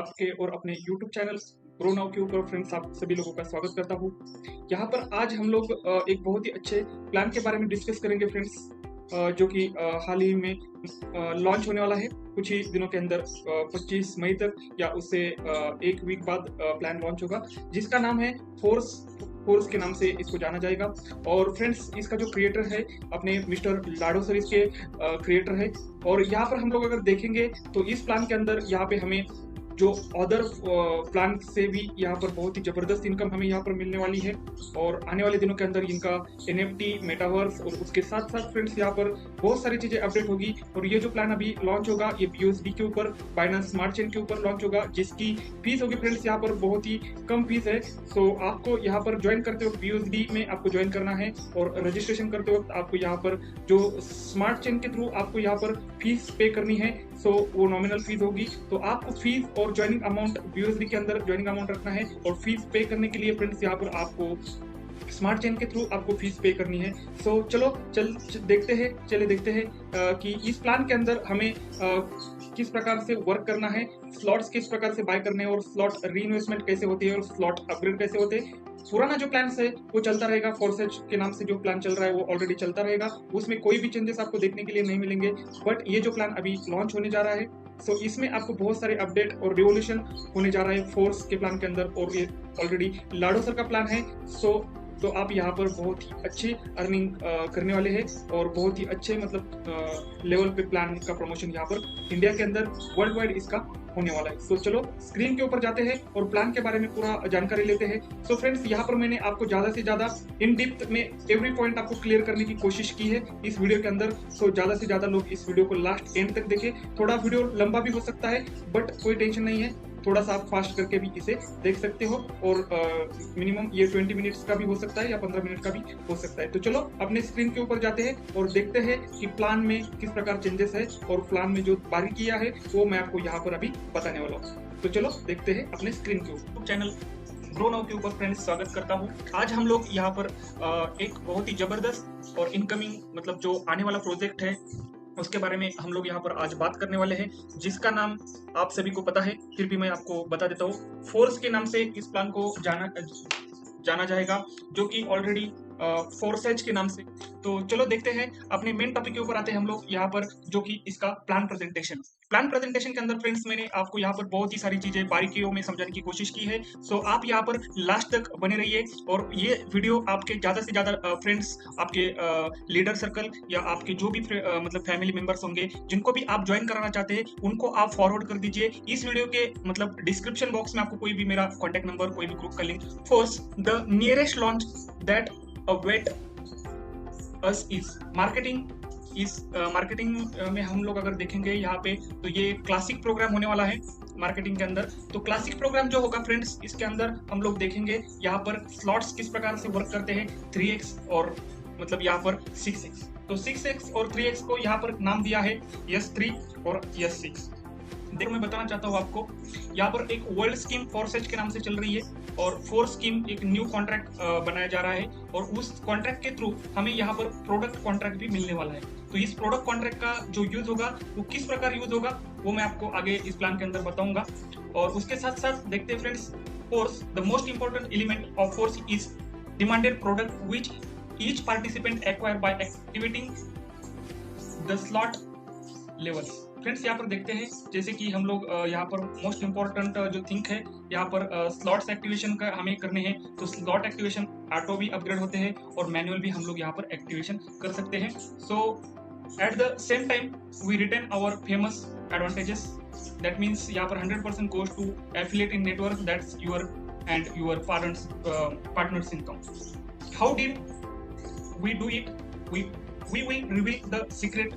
आपके और अपने YouTube चैनल ग्रो नाउ के ऊपर फ्रेंड्स आप सभी लोगों का स्वागत करता हूँ। यहाँ पर आज हम लोग एक बहुत ही अच्छे प्लान के बारे में डिस्कस करेंगे फ्रेंड्स, जो कि हाल ही में लॉन्च होने वाला है कुछ ही दिनों के अंदर, 25 मई तक या उससे एक वीक बाद प्लान लॉन्च होगा, जिसका नाम है फोर्स। फोर्स के नाम से इसको जाना जाएगा। और फ्रेंड्स इसका जो क्रिएटर है अपने मिस्टर लाडो सर इसके क्रिएटर है। और यहाँ पर हम लोग अगर देखेंगे तो इस प्लान के अंदर यहाँ पे हमें जो अदर प्लान से भी यहाँ पर बहुत ही जबरदस्त इनकम हमें यहाँ पर मिलने वाली है। और आने वाले दिनों के अंदर इनका NFT, मेटावर्स और उसके साथ साथ फ्रेंड्स यहाँ पर बहुत सारी चीजें अपडेट होगी। और ये जो प्लान अभी लॉन्च होगा ये BUSD के ऊपर, बाइनेंस स्मार्ट चेन के ऊपर लॉन्च होगा, जिसकी फीस होगी फ्रेंड्स यहाँ पर बहुत ही कम फीस है। सो आपको यहाँ पर ज्वाइन करते वक्त BUSD में आपको ज्वाइन करना है और रजिस्ट्रेशन करते वक्त आपको यहाँ पर जो स्मार्ट चेन के थ्रू आपको यहाँ पर फीस पे करनी है। सो वो नॉमिनल फीस होगी। तो आपको फीस और ज्वाइनिंग अमाउंट BUSD के अंदर ज्वाइनिंग अमाउंट रखना है और फीस पे करने के लिए फ्रेंड्स यहाँ पर आपको स्मार्ट चेन के थ्रू आपको फीस पे करनी है। सो चलो देखते हैं कि इस प्लान के अंदर हमें किस प्रकार से वर्क करना है, स्लॉट्स किस प्रकार से बाय करने हैं और स्लॉट री इन्वेस्टमेंट कैसे होती है और स्लॉट अपग्रेड कैसे होते हैं। पुराना जो प्लान है वो चलता रहेगा, फोर्सेज के नाम से जो प्लान चल रहा है वो ऑलरेडी चलता रहेगा, उसमें कोई भी चेंजेस आपको देखने के लिए नहीं मिलेंगे। बट ये जो प्लान अभी लॉन्च होने जा रहा है सो इसमें आपको बहुत सारे अपडेट और रिवोल्यूशन होने जा रहा है फोर्स के प्लान के अंदर। और ये ऑलरेडी लाडो सर का प्लान है। तो आप यहाँ पर बहुत ही अच्छी अर्निंग करने वाले हैं और बहुत ही अच्छे मतलब लेवल पे प्लान का प्रमोशन यहाँ पर इंडिया के अंदर वर्ल्ड वाइड इसका होने वाला है। सो चलो स्क्रीन के ऊपर जाते हैं और प्लान के बारे में पूरा जानकारी लेते हैं। सो फ्रेंड्स यहाँ पर मैंने आपको ज्यादा से ज्यादा इन डिप्थ में एवरी पॉइंट आपको क्लियर करने की कोशिश की है इस वीडियो के अंदर। सो ज्यादा से ज्यादा लोग इस वीडियो को लास्ट एंड तक देखें। थोड़ा वीडियो लंबा भी हो सकता है बट कोई टेंशन नहीं है, थोड़ा सा आप फास्ट करके भी इसे देख सकते हो। और मिनिमम ये 20 मिनट्स का भी हो सकता है या 15 मिनट का भी हो सकता है। तो चलो अपने स्क्रीन के ऊपर जाते हैं और देखते हैं कि प्लान में किस प्रकार चेंजेस है और प्लान में जो बारीकियां है वो मैं आपको यहाँ पर अभी बताने वाला हूँ। तो चलो देखते हैं अपने स्क्रीन के ऊपर। चैनल ग्रो नाउ के ऊपर फ्रेंड्स स्वागत करता हूँ। आज हम लोग यहाँ पर एक बहुत ही जबरदस्त और इनकमिंग मतलब जो आने वाला प्रोजेक्ट है उसके बारे में हम लोग यहाँ पर आज बात करने वाले हैं, जिसका नाम आप सभी को पता है, फिर भी मैं आपको बता देता हूँ। फोर्स के नाम से इस प्लान को जाना जाएगा, जो कि ऑलरेडी फोर्सेज के नाम से। तो चलो देखते हैं अपने मेन टॉपिक के ऊपर आते हैं हम लोग यहाँ पर, जो कि इसका प्लान प्रेजेंटेशन के अंदर फ्रेंड्स मैंने आपको यहाँ पर बहुत ही सारी चीजें बारीकियों में समझाने की कोशिश की है। सो आप यहाँ पर लास्ट तक बने रहिए और ये वीडियो आपके ज्यादा से ज्यादा फ्रेंड्स, आपके लीडर सर्कल या आपके जो भी मतलब फैमिली मेंबर्स होंगे जिनको भी आप ज्वाइन कराना चाहते हैं उनको आप फॉरवर्ड कर दीजिए। इस वीडियो के मतलब डिस्क्रिप्शन बॉक्स में आपको कोई भी मेरा कॉन्टेक्ट नंबर, कोई भी ग्रुप का link, force the nearest launch that await us is marketing में हम लोग अगर देखेंगे यहाँ पे तो ये क्लासिक प्रोग्राम होने वाला है मार्केटिंग के अंदर। तो क्लासिक प्रोग्राम जो होगा फ्रेंड्स इसके अंदर हम लोग देखेंगे यहाँ पर स्लॉट्स किस प्रकार से वर्क करते हैं, 3x और मतलब यहाँ पर 6x। तो 6x और 3x को यहाँ पर नाम दिया है S3 और S6। देखो मैं बताना चाहता हूँ आपको, यहाँ पर एक वर्ल्ड स्कीम फोर्सेज के नाम से चल रही है और फोर्स स्कीम एक न्यू कॉन्ट्रैक्ट बनाया जा रहा है और उस कॉन्ट्रैक्ट के थ्रू हमें यहाँ पर प्रोडक्ट कॉन्ट्रैक्ट भी मिलने वाला है। तो इस प्रोडक्ट कॉन्ट्रैक्ट का जो यूज होगा वो किस प्रकार यूज होगा वो मैं आपको आगे इस प्लान के अंदर बताऊंगा। और उसके साथ साथ देखते हैं friends, force the most important element of force is demanded product which each participant acquire by activating the slot levels. Friends यहाँ पर देखते हैं जैसे कि हम लोग यहाँ पर मोस्ट इम्पोर्टेंट जो थिंग है यहाँ पर स्लॉट्स एक्टिवेशन का हमें करने हैं। तो स्लॉट एक्टिवेशन ऑटो भी अपग्रेड होते हैं और मैनुअल भी हम लोग यहाँ पर एक्टिवेशन कर सकते हैं। So at the same time we retain our famous advantages, that means यहाँ पर 100% goes to affiliate in network that's your and your partners income. How did we do it? we will reveal the secret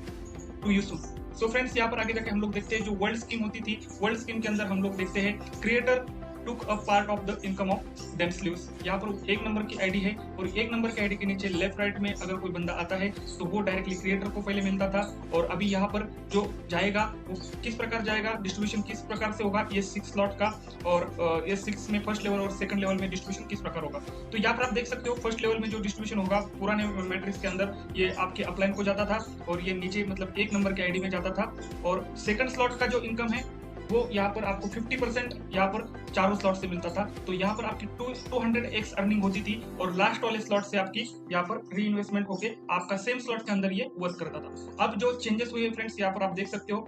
to you soon। So friends यहाँ पर आगे जाके हम लोग देखते हैं जो वर्ल्ड स्कीम होती थी, वर्ल्ड स्कीम के अंदर हम लोग देखते हैं creator took a part of the income of them sleeves. यहाँ पर 1 नंबर की आईडी है और 1 नंबर की आईडी के नीचे लेफ्ट राइट में अगर कोई बंदा आता है तो वो डायरेक्टली क्रिएटर को पहले मिलता था। और अभी यहाँ पर जो जाएगा वो किस प्रकार जाएगा, डिस्ट्रीब्यूशन किस प्रकार से होगा, ये 6 स्लॉट का और ये 6 में फर्स्ट लेवल और सेकंड लेवल में डिस्ट्रीब्यूशन किस प्रकार होगा। तो यहाँ पर आप देख सकते हो फर्स्ट लेवल में जो डिस्ट्रीब्यूशन होगा पुराने मैट्रिक्स के अंदर ये आपके अपलाइन को जाता था और ये नीचे मतलब 1 नंबर के आईडी में जाता था। और सेकंड स्लॉट का जो इनकम है वो यहाँ पर आपको 50% यहाँ पर चारों स्लॉट से मिलता था। तो यहाँ पर आपकी 200x अर्निंग होती थी और लास्ट वाले स्लॉट से आपकी यहाँ पर री इन्वेस्टमेंट होके आपका सेम स्लॉट के अंदर ये वर्क करता था। अब जो चेंजेस हुए फ्रेंड्स यहाँ पर आप देख सकते हो,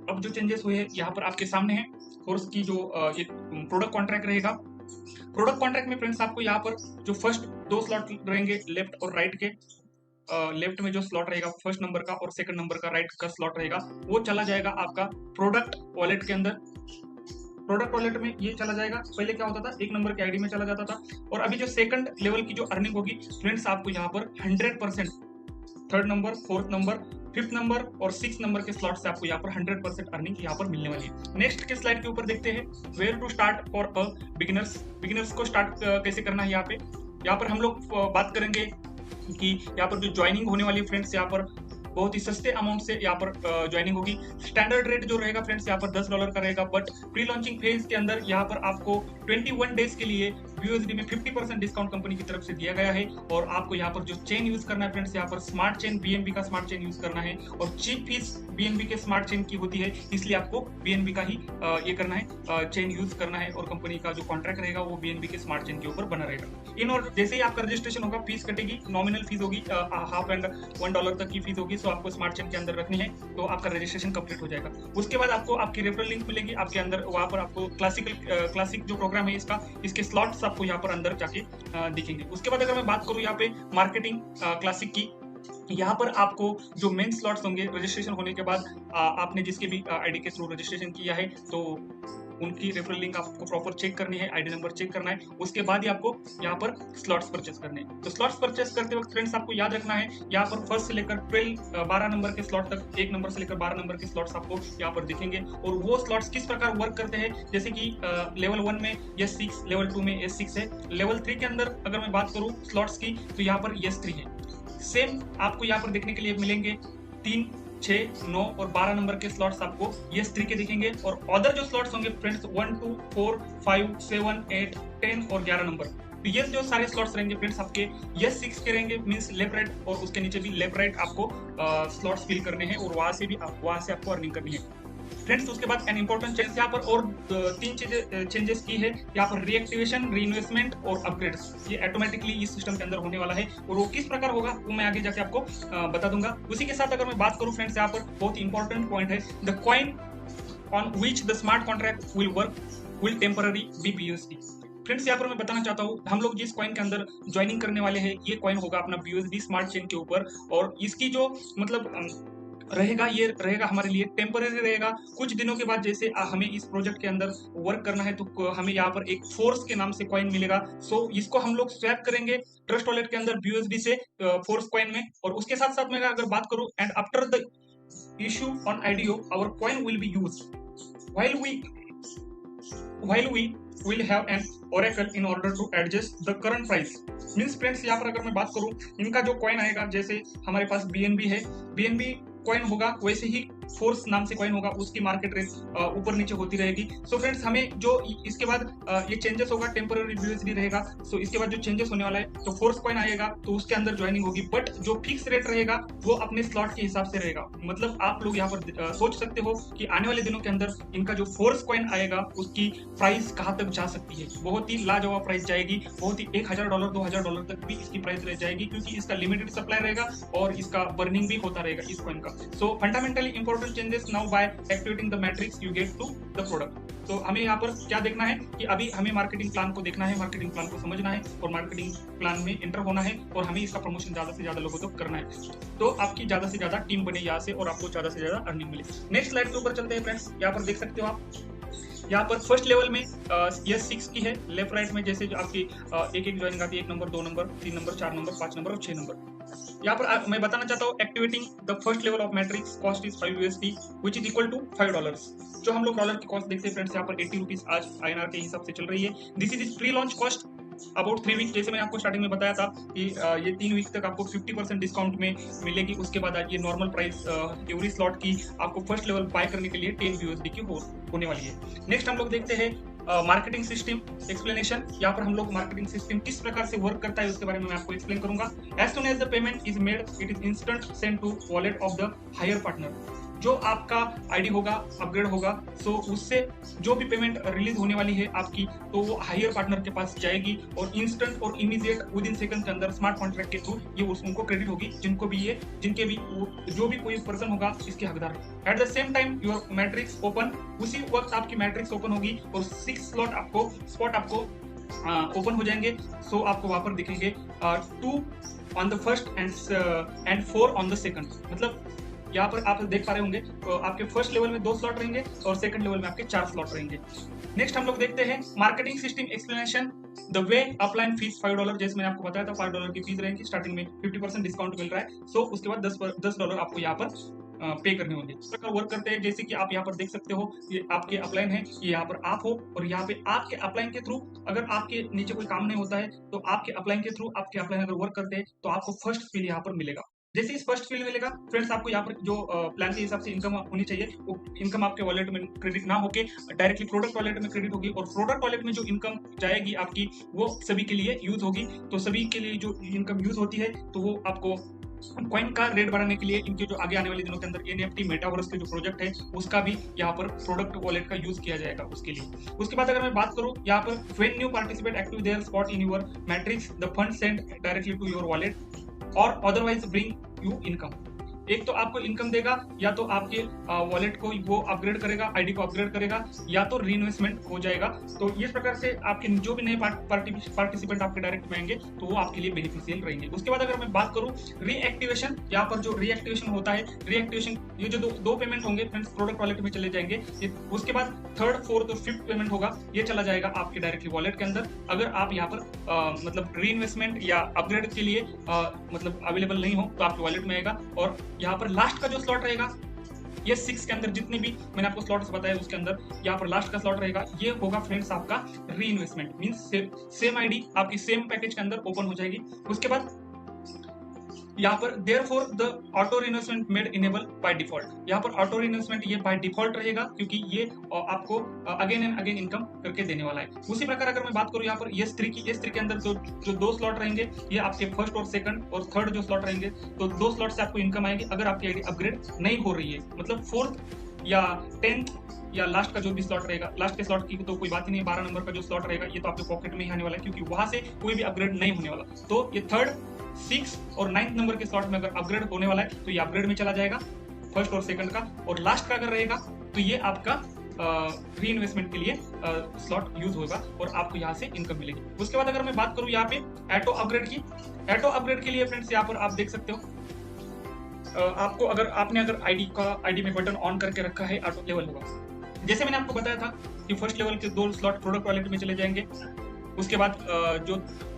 अब जो चेंजेस हुए हैं यहाँ पर आपके सामने है। कोर्स की जो ये प्रोडक्ट कॉन्ट्रैक्ट रहेगा, प्रोडक्ट कॉन्ट्रैक्ट में फ्रेंड्स आपको यहाँ पर जो फर्स्ट 2 स्लॉट रहेंगे लेफ्ट और राइट के, लेफ्ट में जो स्लॉट रहेगा फर्स्ट नंबर का और सेकंड नंबर का राइट का स्लॉट रहेगा, वो चला जाएगा आपका प्रोडक्ट वॉलेट के अंदर। प्रोडक्ट वॉलेट में ये चला जाएगा। पहले क्या होता था, 1 नंबर के आईडी में चला जाता था। और अभी जो सेकंड लेवल की जो अर्निंग होगी फ्रेंड्स, आपको यहाँ पर 100% third number, fourth number, fifth number और 6 नंबर के स्लॉट से आपको यहाँ पर 100% अर्निंग यहाँ पर मिलने वाली है। नेक्स्ट के स्लाइड के ऊपर देखते हैं, where to start for a beginners को स्टार्ट कैसे करना है। यहाँ पर हम लोग बात करेंगे कि यहाँ पर जो ज्वाइनिंग होने वाली है फ्रेंड्स, यहाँ पर बहुत ही सस्ते अमाउंट से यहाँ पर ज्वाइनिंग होगी। स्टैंडर्ड रेट जो रहेगा फ्रेंड्स यहाँ पर $10 का रहेगा, बट प्री लॉन्चिंग फेज के अंदर यहाँ पर आपको 21 डेज के लिए BUSD में 50% डिस्काउंट कंपनी की तरफ से दिया गया है। और आपको यहाँ पर जो चेन यूज करना है फ्रेंड्स, यहाँ पर स्मार्ट चेन BNB का स्मार्ट चेन यूज करना है और चीप फीस BNB के स्मार्ट चेन की होती है, इसलिए आपको BNB का ही ये करना है, चेन यूज करना है। और कंपनी का जो कॉन्ट्रैक्ट रहेगा वो BNB के स्मार्ट चेन के ऊपर बना रहेगा। इन और जैसे ही आपका रजिस्ट्रेशन होगा, फीस कटेगी, नॉमिनल फीस होगी, ½ एंड $1 तक की फीस होगी। सो आपको स्मार्ट चेन के अंदर रखनी है तो आपका रजिस्ट्रेशन कंप्लीट हो जाएगा। उसके बाद आपको आपकी रेफरल लिंक मिलेगी आपके अंदर, वहां पर आपको क्लासिक जो प्रोग्राम है इसके स्लॉट्स आपको यहाँ पर अंदर जाके दिखेंगे। उसके बाद अगर मैं बात करूँ यहाँ पे मार्केटिंग क्लासिक की, यहाँ पर आपको जो मेन स्लॉट्स होंगे रजिस्ट्रेशन होने के बाद, आपने जिसके भी आईडी के थ्रू रजिस्ट्रेशन किया है तो उनकी रेफरल लिंक आपको प्रॉपर चेक करनी है, आईडी नंबर चेक करना है। उसके बाद ही आपको यहाँ पर स्लॉट्स परचेस करने हैं। तो स्लॉट्स परचेस करते वक्त फ्रेंड्स आपको याद रखना है, यहाँ पर फर्स्ट से लेकर 12 नंबर के स्लॉट तक, 1 नंबर से लेकर 12 नंबर के स्लॉट्स आपको यहाँ पर दिखेंगे। और वो स्लॉट्स किस प्रकार वर्क करते हैं, जैसे कि लेवल 1 में S6, लेवल 2 में S6 है, लेवल 3 के अंदर अगर मैं बात करूँ स्लॉट्स की तो यहाँ पर S3 है। सेम आपको यहाँ पर देखने के लिए मिलेंगे 3, 6, 9 और 12 नंबर के स्लॉट्स आपको S3 के दिखेंगे। और अदर जो स्लॉट्स होंगे फ्रेंड्स 1, 2, 4, 5, 7, 8, 10 और 11 नंबर, तो ये जो सारे स्लॉट्स रहेंगे फ्रेंड्स आपके S6 के रहेंगे, मींस लेफ्ट राइट, और उसके नीचे भी लेफ्ट राइट आपको स्लॉट्स फिल करने हैं और वहां से आपको अर्निंग करनी है फ्रेंड्स। उसके बाद एन इंपॉर्टेंट चेंज यहाँ पर और 3 चीजें चेंजेस की है यहाँ पर, रीएक्टिवेशन, रीइन्वेस्टमेंट और अपग्रेड्स। ये ऑटोमेटिकली इस सिस्टम के अंदर होने वाला है और वो किस प्रकार होगा वो मैं आगे जाके आपको बता दूंगा। उसी के साथ अगर मैं बात करूं फ्रेंड्स, यहाँ पर बहुत इंपॉर्टेंट पॉइंट है, the coin on which the smart contract will work will temporary be BUSD। Friends यहाँ पर मैं बताना चाहता हूँ, हम लोग जिस कॉइन के अंदर ज्वाइनिंग करने वाले हैं ये कॉइन होगा अपना BUSD स्मार्ट चेन के ऊपर, और इसकी जो मतलब रहेगा, ये रहेगा हमारे लिए टेम्पररी रहेगा। कुछ दिनों के बाद जैसे हमें इस प्रोजेक्ट के अंदर वर्क करना है तो हमें यहाँ पर एक फोर्स के नाम से कॉइन मिलेगा। सो इसको हम लोग स्वैप करेंगे ट्रस्ट वॉलेट के अंदर BUSD से फोर्स कॉइन में। और उसके साथ साथ मैं अगर बात करूं, and after the issue on IDO our coin will be used while we will have an oracle in order to adjust the current price। Means friends यहाँ पर अगर मैं बात करूं, इनका जो कॉइन आएगा, जैसे हमारे पास BNB है, BNB कॉइन होगा, वैसे ही फोर्स नाम से कॉइन होगा, उसकी मार्केट रेट ऊपर नीचे होती रहेगी। सो फ्रेंड्स हमें जो इसके बाद ये चेंजेस होगा, टेम्पररी BUSD रहेगा। सो इसके बाद जो चेंजेस होने वाला है, तो फोर्स कॉइन आएगा तो उसके अंदर ज्वाइनिंग होगी, बट जो फिक्स रेट रहेगा वो अपने स्लॉट के हिसाब से रहेगा। मतलब आप लोग यहाँ पर सोच सकते हो कि आने वाले दिनों के अंदर इनका जो फोर्स कॉइन आएगा उसकी प्राइस कहाँ तक जा सकती है, बहुत ही लाजवाब प्राइस जाएगी, बहुत ही $1000 $2000 तक भी इसकी प्राइस रह जाएगी, क्योंकि इसका लिमिटेड सप्लाई रहेगा और इसका बर्निंग भी होता रहेगा इस कॉइन का। So fundamentally important changes now by activating the matrix you get to the product। तो हमें यहाँ पर क्या देखना है कि अभी हमें मार्केटिंग प्लान को देखना है, मार्केटिंग प्लान को समझना है और मार्केटिंग प्लान में एंटर होना है और हमें इसका प्रमोशन ज्यादा से ज्यादा लोगों तक करना है, तो आपकी ज्यादा से ज्यादा टीम बने यहाँ से और आपको ज्यादा से ज्यादा अर्निंग मिले। नेक्स्ट स्लाइड के ऊपर चलते हैं फ्रेंड्स। यहाँ पर देख सकते हो आप, यहाँ पर फर्स्ट लेवल में S6 की है, लेफ्ट राइट में जैसे जो आपकी एक ज्वाइनिंग आती है, 1 number, 2 number, 3 number, 4 number, 5 number और 6 नंबर। यहाँ पर मैं बताना चाहता हूँ, activating the first level of matrix cost is $5 which is equal to $5। जो हम लोग डॉलर की कॉस्ट देखते हैं फ्रेंड्स, यहाँ पर 80 रुपीज आज INR के हिसाब से चल रही है। This is pre launch cost about 3 week. जैसे मैंने आपको स्टार्टिंग में बताया था कि ये 3 वीक तक आपको 50% डिस्काउंट में मिलेगी। उसके बाद ये नॉर्मल प्राइस एवरी स्लॉट की आपको फर्स्ट लेवल बाय करने के लिए 10 USD की होने वाली है। नेक्स्ट हम लोग देखते हैं मार्केटिंग सिस्टम एक्सप्लेनेशन। यहाँ पर हम लोग मार्केटिंग सिस्टम किस प्रकार से वर्क करता है उसके बारे में मैं आपको एक्सप्लेन करूंगा। As soon as the payment is made it is instant send to wallet of the higher partner. जो आपका आईडी होगा अपग्रेड होगा, सो उससे जो भी पेमेंट रिलीज होने वाली है आपकी, तो वो हायर पार्टनर के पास जाएगी और इंस्टेंट और इमीडिएट विद इन सेकंड के अंदर स्मार्ट कॉन्ट्रैक्ट के थ्रू ये उनको क्रेडिट होगी, जिनके भी जो भी कोई पर्सन होगा इसके हकदार है। Eight the same time your matrix open, उसी वक्त आपकी मैट्रिक्स ओपन होगी और 6 स्पॉट आपको ओपन हो जाएंगे। सो आपको वहां पर दिखेंगे 2 on the first and 4 on the second. मतलब यहाँ पर आप देख पा रहे होंगे, तो आपके फर्स्ट लेवल में 2 स्लॉट रहेंगे और सेकंड लेवल में आपके 4 स्लॉट रहेंगे। नेक्स्ट हम लोग देखते हैं marketing system explanation, the way upline fees $5, जैसे मैंने आपको बताया था $5 की फीस रहेगी, स्टार्टिंग में 50% डिस्काउंट मिल रहा है। सो उसके बाद $10 आपको यहाँ पर पे करने होंगे। इस प्रकार वर्क करते हैं, जैसे कि आप यहाँ पर देख सकते हो, ये आपके अपलाइन है, ये यहाँ पर आप हो, और यहाँ पे आपके अपलाइन के थ्रू अगर आपके नीचे कोई काम नहीं होता है तो आपके अपलाइन के थ्रू आपके अपलाइन अगर वर्क करते हैं तो आपको फर्स्ट फील यहाँ पर मिलेगा। जैसे इस फर्स्ट फील मिलेगा फ्रेंड्स, आपको यहाँ पर जो प्लान के हिसाब से इनकम होनी चाहिए, वो इनकम आपके वॉलेट में क्रेडिट ना होके डायरेक्टली प्रोडक्ट वॉलेट में क्रेडिट होगी, और प्रोडक्ट वॉलेट में जो इनकम जाएगी आपकी वो सभी के लिए यूज होगी। तो सभी के लिए जो इनकम यूज होती है तो वो आपको कॉइन का रेट बढ़ाने के लिए इनके जो आगे आने वाले दिनों के अंदर NFT मेटावर्स के जो प्रोजेक्ट है उसका भी यहाँ पर प्रोडक्ट वॉलेट का यूज किया जाएगा उसके लिए। उसके बाद अगर मैं बात करूँ यहाँ पर, when new participate active their spot in your matrix, the fund send directly to your wallet और अदरवाइज ब्रिंग यू इनकम। एक तो आपको इनकम देगा, या तो आपके वॉलेट को वो अपग्रेड करेगा, आईडी को अपग्रेड करेगा, या तो रीइन्वेस्टमेंट हो जाएगा। तो इस प्रकार से आपके जो भी नए पार्टिसिपेंट आपके डायरेक्ट में आएंगे तो वो आपके लिए बेनिफिशियल रहेंगे। उसके बाद अगर मैं बात करूं रीएक्टिवेशन, यहाँ पर जो रीएक्टिवेशन होता है, रीएक्टिवेशन ये जो दो पेमेंट होंगे फ्रेंड्स प्रोडक्ट वॉलेट में चले जाएंगे। उसके बाद 3rd, 4th और 5th पेमेंट होगा, ये चला जाएगा आपके डायरेक्टली वॉलेट के अंदर। अगर आप यहाँ पर मतलब रीइन्वेस्टमेंट या अपग्रेड के लिए मतलब अवेलेबल नहीं हो तो आपके वॉलेट में आएगा। और यहाँ पर लास्ट का जो स्लॉट रहेगा, ये 6 के अंदर जितने भी मैंने आपको स्लॉट्स बताए उसके अंदर यहाँ पर लास्ट का स्लॉट रहेगा, ये होगा फ्रेंड्स आपका रीइन्वेस्टमेंट। मींस सेम आईडी आपकी सेम पैकेज के अंदर ओपन हो जाएगी। उसके बाद यहाँ पर therefore the auto reinvestment made enable by default, यहाँ पर ऑटो रीइन्वेस्टमेंट ये बाय डिफॉल्ट रहेगा क्योंकि ये आपको अगेन एंड अगेन इनकम करके देने वाला है। उसी प्रकार अगर मैं बात करूँ यहाँ पर S3 के अंदर जो 2 स्लॉट रहेंगे, ये आपके फर्स्ट और सेकंड और थर्ड जो स्लॉट रहेंगे, तो 2 स्लॉट से आपको इनकम आएगी अगर आपकी आईडी अपग्रेड नहीं हो रही है। मतलब 4th या 10th या लास्ट का जो भी स्लॉट रहेगा, लास्ट के स्लॉट की तो कोई बात ही नहीं, 12 नंबर का जो स्लॉट रहेगा ये तो आपके पॉकेट में ही आने वाला है क्योंकि वहां से कोई भी अपग्रेड नहीं होने वाला। तो ये 3rd, 6 और 9th नंबर के स्लॉट में अगर अपग्रेड होने वाला है तो ये अपग्रेड में चला जाएगा फर्स्ट और सेकंड का, और लास्ट का अगर रहेगा तो ये आपका री इन्वेस्टमेंट के लिए स्लॉट यूज होगा और आपको यहाँ से इनकम मिलेगी। उसके बाद अगर मैं बात करूँ यहाँ पे ऑटो अपग्रेड की, ऑटो अपग्रेड के लिए फ्रेंड्स यहाँ पर आप देख सकते हो, आपको अगर आईडी में बटन ऑन करके रखा है ऑटो लेवल होगा। जैसे मैंने आपको बताया था कि फर्स्ट लेवल के 2 स्लॉट प्रोडक्ट वॉलेट में चले जाएंगे। उसके बाद जो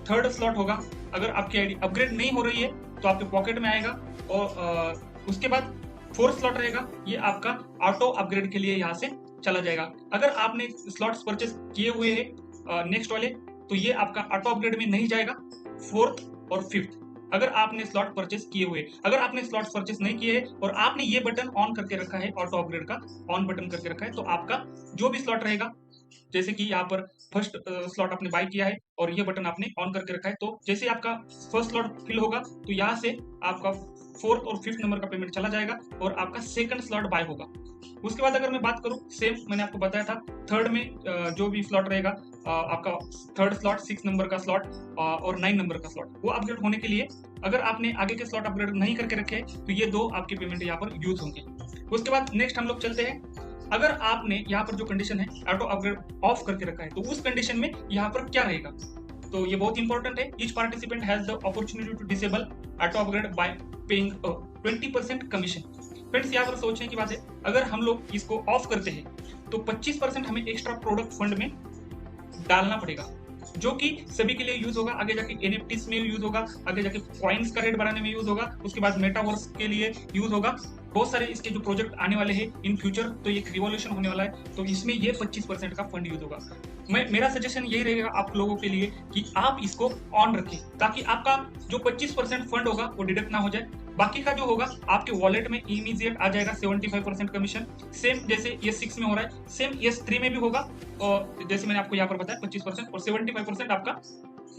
3rd स्लॉट होगा, अगर आपकी आईडी अपग्रेड नहीं हो रही है तो आपके पॉकेट में आएगा। और उसके बाद 4th स्लॉट रहेगा, ये आपका ऑटो अपग्रेड के लिए यहाँ से चला जाएगा। अगर आपने स्लॉट्स परचेस किए हुए हैं नेक्स्ट वाले, तो ये आपका ऑटो अपग्रेड में नहीं जाएगा 4th और 5th। अगर आपने स्लॉट परचेस किए हुए, अगर आपने स्लॉट परचेस नहीं किए हैं और आपने ये बटन ऑन करके रखा है, ऑटो अपग्रेड का ऑन बटन करके रखा है, तो आपका जो भी स्लॉट रहेगा, जैसे कि यहाँ पर फर्स्ट स्लॉट आपने बाय किया है और ये बटन आपने ऑन करके रखा है, तो जैसे आपका फर्स्ट स्लॉट फिल होगा तो यहाँ से आपका 4th और 5th नंबर का पेमेंट चला जाएगा और आपका सेकंड स्लॉट बाय होगा। उसके बाद अगर मैं बात करूं, सेम मैंने आपको बताया था, 3rd में जो भी स्लॉट रहेगा, आपका 3rd स्लॉट, 6 नंबर का स्लॉट और 9 नंबर का स्लॉट, वो अपग्रेड होने के लिए अगर आपने आगे के स्लॉट अपग्रेड नहीं करके रखे तो ये 2 आपके पेमेंट यहाँ पर यूज होंगे। उसके बाद नेक्स्ट हम लोग चलते हैं, अगर आपने यहाँ पर जो कंडीशन है ऑटो अपग्रेड ऑफ करके रखा है तो उस कंडीशन में यहाँ पर क्या रहेगा, तो ये बहुत इंपॉर्टेंट है। Each participant has the opportunity to disable auto upgrade by paying 20% commission. Friends यहाँ पर सोचने की बात है, अगर हम लोग इसको ऑफ करते हैं तो 25% हमें एक्स्ट्रा प्रोडक्ट फंड में डालना पड़ेगा, जो कि सभी के लिए यूज होगा, आगे जाके NFTs में यूज होगा, आगे जाके कॉइन्स का रेट बढ़ाने में यूज होगा, उसके बाद मेटावर्स के लिए यूज होगा। बहुत सारे इसके जो प्रोजेक्ट आने वाले हैं इन फ्यूचर, तो ये रिवॉल्यूशन होने वाला है, तो इसमें ये 25% का फंड यूज होगा। मेरा सजेशन यही रहेगा आप लोगों के लिए कि आप इसको ऑन रखें, ताकि आपका जो 25% फंड होगा वो डिडक्ट ना हो जाए। बाकी का जो होगा आपके वॉलेट में इमीडिएट आ जाएगा 75% कमीशन, सेम जैसे S6 में हो रहा है, सेम S3 में भी होगा। और जैसे मैंने आपको यहाँ पर बताया 25% और 75% आपका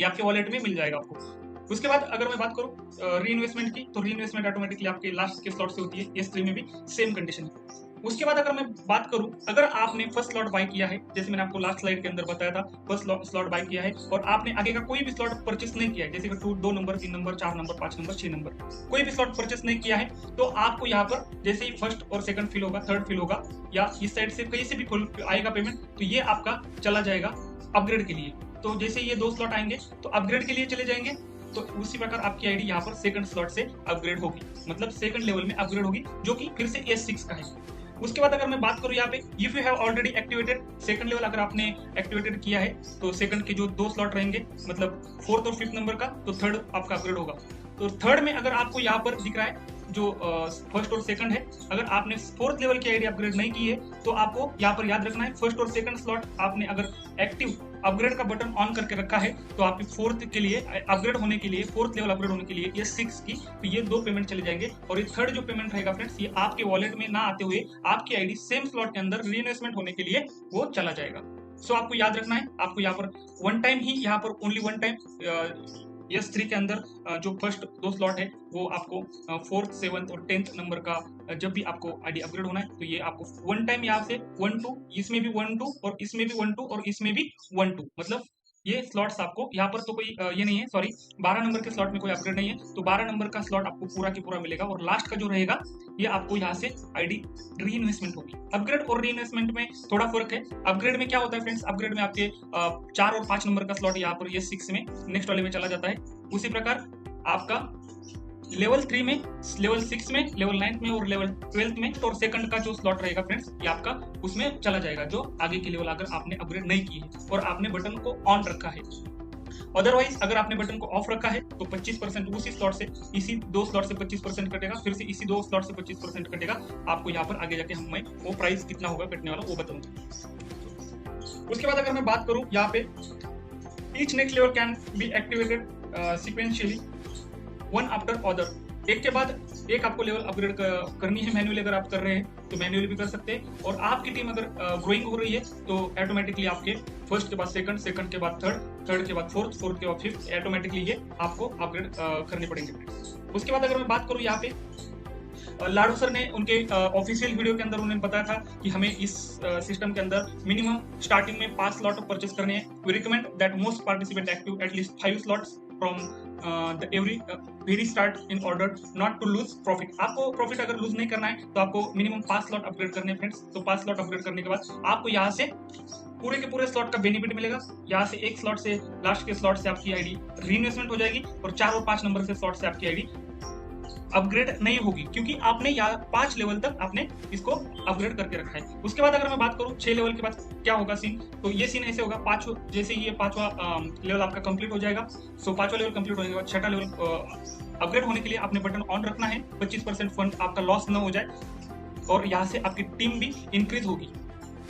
ये आपके वॉलेट में मिल जाएगा आपको। उसके बाद अगर मैं बात करूँ री इन्वेस्टमेंट की, तो री इन्वेस्टमेंट ऑटोमेटिकली आपके लास्ट के स्लॉट से होती है। S3 में भी सेम कंडीशन है। उसके बाद अगर मैं बात करूं, अगर आपने फर्स्ट स्लॉट बाय किया है, जैसे मैंने आपको लास्ट स्लाइड के अंदर बताया था, फर्स्ट स्लॉट बाय किया है और आपने आगे का कोई भी स्लॉट परचेस नहीं किया है, जैसे कि 2 number, 3 number, 4 number, 5 number, 6 number, कोई भी स्लॉट परचेस नहीं किया है, तो आपको यहाँ पर जैसे ही फर्स्ट और सेकंड फिल होगा, थर्ड फिल होगा या इस साइड से कहीं से भी आएगा पेमेंट, तो ये आपका चला जाएगा अपग्रेड के लिए। तो जैसे ये 2 स्लॉट आएंगे तो अपग्रेड के लिए चले जाएंगे, तो उसी प्रकार आपकी आईडी यहाँ पर सेकंड स्लॉट से अपग्रेड होगी, मतलब सेकंड लेवल में अपग्रेड होगी, जो कि फिर से S6 का है। उसके बाद अगर मैं बात करूं यहाँ पे, if you have already activated second level, अगर आपने एक्टिवेटेड किया है तो सेकंड के जो 2 स्लॉट रहेंगे, मतलब 4th और 5th नंबर का, तो थर्ड आपका अपग्रेड होगा। तो थर्ड में अगर आपको यहाँ पर दिख रहा है जो फर्स्ट और सेकंड है, अगर आपने 4th लेवल की आईडी अपग्रेड नहीं की है तो आपको यहाँ पर याद रखना है, फर्स्ट और सेकंड स्लॉट आपने अगर एक्टिव अपग्रेड का बटन ऑन करके रखा है, तो आपकी 4th के लिए अपग्रेड होने के लिए, 4th लेवल अपग्रेड होने के लिए ये 6 की, तो ये 2 पेमेंट चले जाएंगे। और ये थर्ड जो पेमेंट रहेगा फ्रेंड्स, ये आपके वॉलेट में ना आते हुए आपकी आईडी सेम स्लॉट के अंदर री इन्वेस्टमेंट होने के लिए वो चला जाएगा। सो आपको याद रखना है, आपको यहाँ पर वन टाइम ही, यहाँ पर ओनली वन टाइम S3 के अंदर जो फर्स्ट 2 स्लॉट है वो आपको 4th, 7th और 10th नंबर का जब भी आपको आईडी अपग्रेड होना है, तो ये आपको वन टाइम यहाँ से 1-2, इसमें भी 1-2 और इसमें भी 1-2 और इसमें भी 1-2, मतलब ये स्लॉट्स आपको यहाँ पर तो कोई ये नहीं है, सॉरी 12 नंबर के स्लॉट में कोई अपग्रेड नहीं है, तो 12 नंबर का स्लॉट आपको पूरा की पूरा मिलेगा और लास्ट का जो रहेगा ये आपको यहाँ से आईडी री इन्वेस्टमेंट होगी। अपग्रेड और री इन्वेस्टमेंट में थोड़ा फर्क है। अपग्रेड में क्या होता है फ्रेंड्स, अपग्रेड में आपके 4 और 5 नंबर का स्लॉट यहाँ पर ये 6 में नेक्स्ट वाले में चला जाता है। उसी प्रकार आपका लेवल 3 में, लेवल 6 में, लेवल 9 में और लेवल 12 में और सेकंड का जो स्लॉट रहेगा फ्रेंड्स, ये आपका उसमें चला जाएगा, जो आगे की लेवल अगर आपने अपग्रेड नहीं की है और आपने बटन को ऑन रखा है। अदरवाइज अगर आपने बटन को ऑफ रखा है तो 25% उसी स्लॉट से, इसी 2 स्लॉट से 25% कटेगा, फिर से इसी 2 स्लॉट से 25% कटेगा। आपको यहाँ पर आगे जाके मैं वो प्राइस कितना होगा कटने वाला वो बताऊंगा। उसके बाद अगर मैं बात करूं यहाँ पे, each next level can be activated sequentially one after other, एक के बाद एक आपको लेवल अपग्रेड करनी है। मैन्युअली अगर आप कर रहे हैं तो मैन्युअली भी कर सकते हैं, और आपकी टीम अगर ग्रोइंग हो रही है तो ऑटोमेटिकली आपके फर्स्ट के बाद सेकंड, सेकंड के बाद थर्ड, थर्ड के बाद फोर्थ, फोर्थ के बाद फिफ्थ, ऑटोमेटिकली ये आपको अपग्रेड करने पड़ेंगे। उसके बाद अगर मैं बात करूँ यहाँ पे, लाडू सर ने उनके ऑफिशियल वीडियो के अंदर उन्होंने बताया था कि हमें इस सिस्टम के अंदर मिनिमम स्टार्टिंग में 5 स्लॉट परचेस करने हैं। We recommend that most participant active at least 5 slots from the every very start in order not to lose profit. आपको प्रॉफिट अगर लूज नहीं करना है तो आपको मिनिमम 5 स्लॉट अपग्रेड करने हैं फ्रेंड्स। तो 5 स्लॉट अपग्रेड करने के बाद आपको यहाँ से पूरे के पूरे स्लॉट का बेनिफिट मिलेगा। यहाँ से एक स्लॉट से, लास्ट के स्लॉट से आपकी आईडी री इन्वेस्टमेंट हो जाएगी, और 4 और 5 नंबर से स्लॉट से आपकी आईडी अपग्रेड नहीं होगी, क्योंकि आपने यहाँ 5 लेवल तक आपने इसको अपग्रेड करके रखा है। उसके बाद अगर मैं बात करूँ 6 लेवल के बाद क्या होगा सीन, तो ये सीन ऐसे होगा, जैसे ये 5वां लेवल आपका कंप्लीट हो जाएगा। सो 5वां लेवल कंप्लीट होने के बाद 6वां लेवल अपग्रेड होने के लिए आपने बटन ऑन रखना है, 25% फंड आपका लॉस न हो जाए, और यहाँ से आपकी टीम भी इंक्रीज होगी,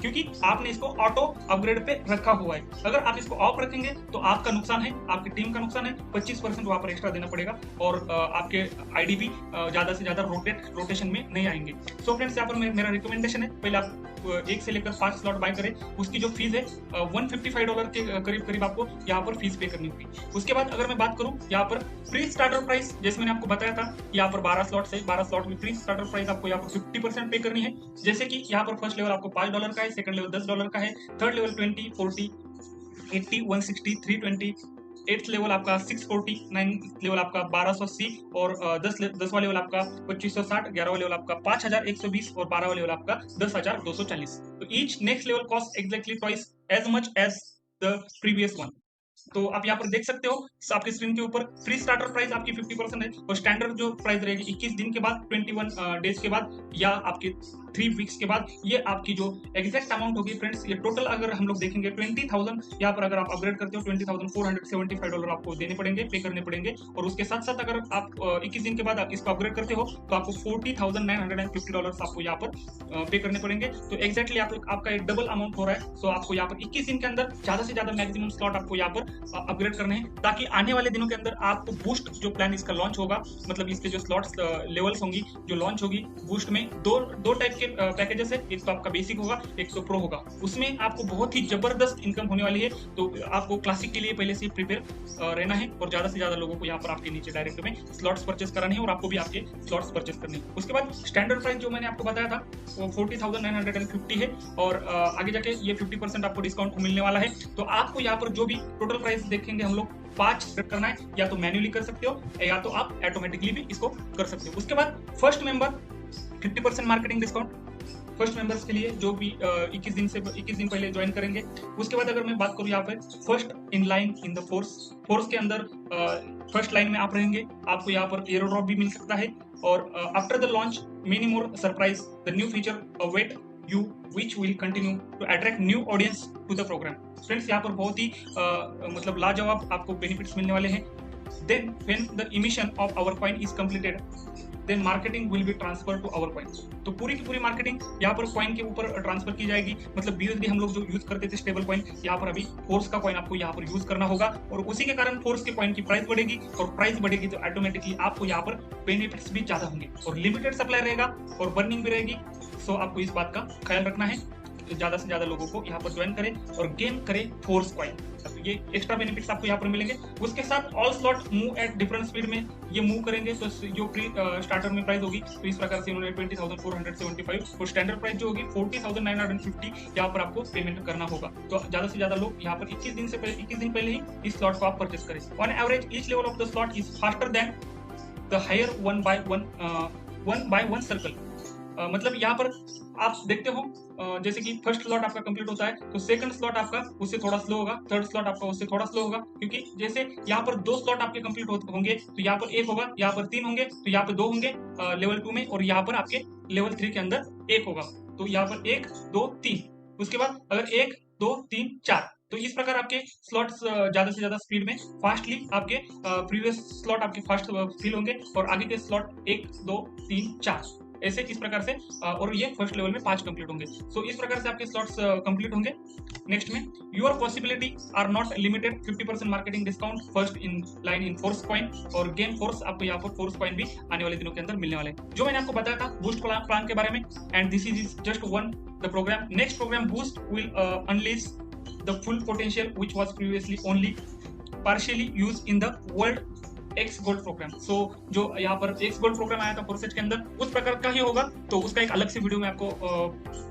क्योंकि आपने इसको ऑटो अपग्रेड पे रखा हुआ है। अगर आप इसको ऑफ रखेंगे तो आपका नुकसान है, आपकी टीम का नुकसान है, 25% वहां पर एक्स्ट्रा देना पड़ेगा, और आपके आईडी भी ज्यादा से ज्यादा रोटेशन में नहीं आएंगे। सो फ्रेंड्स, यहाँ पर मेरा रिकमेंडेशन है, पहले आप 1 से लेकर 5 स्लॉट बाय करें। उसकी जो फीस है $155 के करीब करीब आपको यहाँ पर फीस पे करनी होगी। उसके बाद अगर मैं बात करूँ यहाँ पर प्री स्टार्टर प्राइस, जैसे मैंने आपको बताया था, यहाँ पर 12 स्लॉट है, 12 स्लॉट में प्री स्टार्टर प्राइस आपको यहाँ पर 50% पे करनी है। जैसे कि यहाँ पर फर्स्ट लेवल आपको $5 का है, सेकंड लेवल $10 का है, थर्ड लेवल 20, 40, 80, 160, 320, 8th लेवल आपका 640, 9th लेवल आपका 1280, और 10वां लेवल आपका 2560, 11वां लेवल आपका 5120 और 12वां लेवल आपका 10240। तो each next level cost exactly twice as much as the previous one. तो आप यहाँ पर देख सकते हो आपकी स्क्रीन के ऊपर, फ्री स्टार्टर प्राइस आपकी 50% है, और स्टैंडर्ड जो प्राइस रहेगी 21 दिन के बाद, 21 डेज के बाद, या आपके 3 वीक्स के बाद, ये आपकी जो एग्जैक्ट अमाउंट होगी फ्रेंड्स, ये टोटल अगर हम लोग देखेंगे 20,000, यहाँ पर अगर आप अपग्रेड करते हो $20,475 आपको देने पड़ेंगे, पे करने पड़ेंगे। और उसके साथ साथ अगर आप 21 दिन के बाद आप इसको अपग्रेड करते हो तो आपको $40,950 आपको यहाँ पर पे करने पड़ेंगे। तो एक्जैक्टली आपका एक डबल अमाउंट हो रहा है। सो आपको यहाँ पर 21 दिन के अंदर ज्यादा से ज्यादा मैक्सिमम स्लॉट आपको यहाँ पर अपग्रेड करने हैं, ताकि आने वाले दिनों के अंदर आपको बूस्ट जो प्लान इसका लॉन्च होगा, मतलब इसके जो स्लॉट्स लेवल्स होंगी जो लॉन्च होगी बूस्ट में, दो टाइप के पैकेजेस है। एक तो आपका बेसिक होगा, एक तो प्रो होगा। उसमें आपको बहुत ही जबरदस्त इनकम होने वाली है, तो आपको क्लासिक के लिए पहले से प्रिपेयर रहना है और ज्यादा से ज्यादा लोगों को यहाँ पर आपके नीचे डायरेक्ट में स्लॉट्स परचेस कराने हैं और आपको भी आपके स्लॉट्स परचेस करने हैं। उसके बाद स्टैंडर्ड प्राइस जो मैंने आपको बताया था वो 40,950 है और आगे जाके ये 50% आपको डिस्काउंट मिलने वाला है। तो आपको यहाँ पर जो भी टोटल प्राइस देखेंगे हम लोग 5 सेट करना है, या तो मैन्युअली कर सकते हो या तो आप ऑटोमेटिकली भी इसको कर सकते हो। उसके बाद first member 50% marketing discount first members के लिए जो भी 21 दिन पहले ज्वाइन करेंगे। उसके बाद अगर मैं बात करूँ यहाँ पे first in line in the force के अंदर फर्स्ट लाइन में आप रहेंगे, आपको यहाँ पर एरो ड्रॉप भी मिल सकता है। और after the launch many more surprise the new feature await you which will continue to attract new audience to the program। Friends यहाँ पर बहुत ही मतलब लाजवाब आपको बेनिफिट्स मिलने वाले हैं। Then when the emission of our coin is completed, then marketing will be transferred to our coin। तो पूरी की पूरी मार्केटिंग यहाँ पर कॉइन के ऊपर ट्रांसफर की जाएगी। मतलब BUSD हम लोग जो यूज करते थे स्टेबल कॉइन, यहाँ पर अभी फोर्स का कॉइन आपको यहाँ पर यूज करना होगा और उसी के कारण फोर्स के कॉइन की प्राइस बढ़ेगी और प्राइस बढ़ेगी तो ऑटोमेटिकली आपको यहाँ पर बेनिफिट्स भी ज्यादा होंगे और लिमिटेड सप्लाई रहेगा और बर्निंग भी रहेगी। सो आपको इस बात का ख्याल रखना है, ज्यादा से ज्यादा लोगों को यहाँ पर ज्वाइन करें और गेम करें फोर्स कॉइन। तो ये एक्स्ट्रा बेनिफिट्स आपको यहाँ पर मिलेंगे। उसके साथ all slot move at different speed में ये मूव करेंगे। तो जो प्री स्टार्टर में प्राइस होगी तो इस प्रकार से इन्होंने 20,475 और स्टैंडर्ड प्राइस जो होगी 40,950 यहाँ पर आपको पेमेंट करना होगा। तो ज्यादा से ज्यादा लोग यहाँ पर 21 दिन पहले ही इस स्लॉट को आप परचेस करें। On average each level of the slot is faster than the higher one by one circle. मतलब यहाँ पर आप देखते हो जैसे कि फर्स्ट स्लॉट आपका कंप्लीट होता है तो सेकंड स्लॉट आपका उससे थोड़ा स्लो होगा, थर्ड स्लॉट आपका उससे थोड़ा स्लो होगा, क्योंकि जैसे यहाँ पर 2 स्लॉट आपके कंप्लीट होंगे तो यहाँ पर 1 होगा, यहाँ पर 3 होंगे तो यहाँ पर 2 होंगे लेवल 2 में और यहाँ पर आपके लेवल 3 के अंदर 1 होगा। तो यहाँ पर 1 2 3, उसके बाद अगर 1 2 3 4, तो इस प्रकार आपके स्लॉट्स ज्यादा से ज्यादा स्पीड में फास्टली आपके प्रीवियस स्लॉट आपके फास्ट फिल होंगे और आगे के स्लॉट 1 2 3 4 ऐसे इस प्रकार से और ये फर्स्ट लेवल में 5 कंप्लीट होंगे। सो इस प्रकार से आपके स्लॉट्स कंप्लीट होंगे। नेक्स्ट में your possibility are not limited 50% marketing discount first in line in force coin और गेम फोर्स। आपको यहाँ पर फोर्स कॉइन भी आने वाले दिनों के अंदर मिलने वाले हैं, जो मैंने आपको बताया था बूस्ट प्लान के बारे में। And this is just one the program. Next program boost will unleash the full potential which was previously only partially used in the world X gold program. So जो यहाँ पर एक्स गोल्ड प्रोग्राम आया था forces के अंदर उस प्रकार का ही होगा। तो उसका एक अलग से वीडियो मैं आपको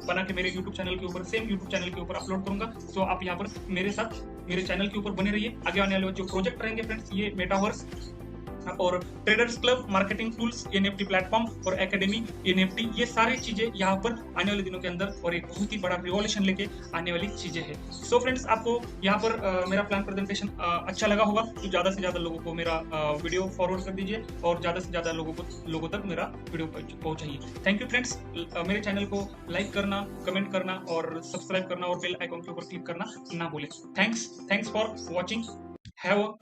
बना के मेरे यूट्यूब चैनल के ऊपर सेम यूट्यूब चैनल के ऊपर अपलोड करूंगा। सो आप यहाँ पर मेरे साथ मेरे चैनल के ऊपर बने रहिए। आगे आने वाले जो प्रोजेक्ट रहेंगे फ्रेंड्स, ये मेटावर्स और traders club, marketing tools, NFT platform और एकेडमी NFT, ये सारी चीजें यहाँ पर आने वाले दिनों के अंदर और एक बहुत ही बड़ा रिवॉल्यूशन लेके आने वाली चीजें हैं। सो फ्रेंड्स, आपको यहाँ पर मेरा प्लान प्रेजेंटेशन अच्छा लगा होगा तो ज्यादा से ज्यादा लोगों को मेरा वीडियो फॉरवर्ड कर दीजिए और ज्यादा से ज्यादा लोगों तक मेरा वीडियो पहुंचाइए। Thank you friends. मेरे चैनल को लाइक करना, कमेंट करना और सब्सक्राइब करना और बेल आइकन के ऊपर क्लिक करना ना भूलें। Thanks for watching. Have a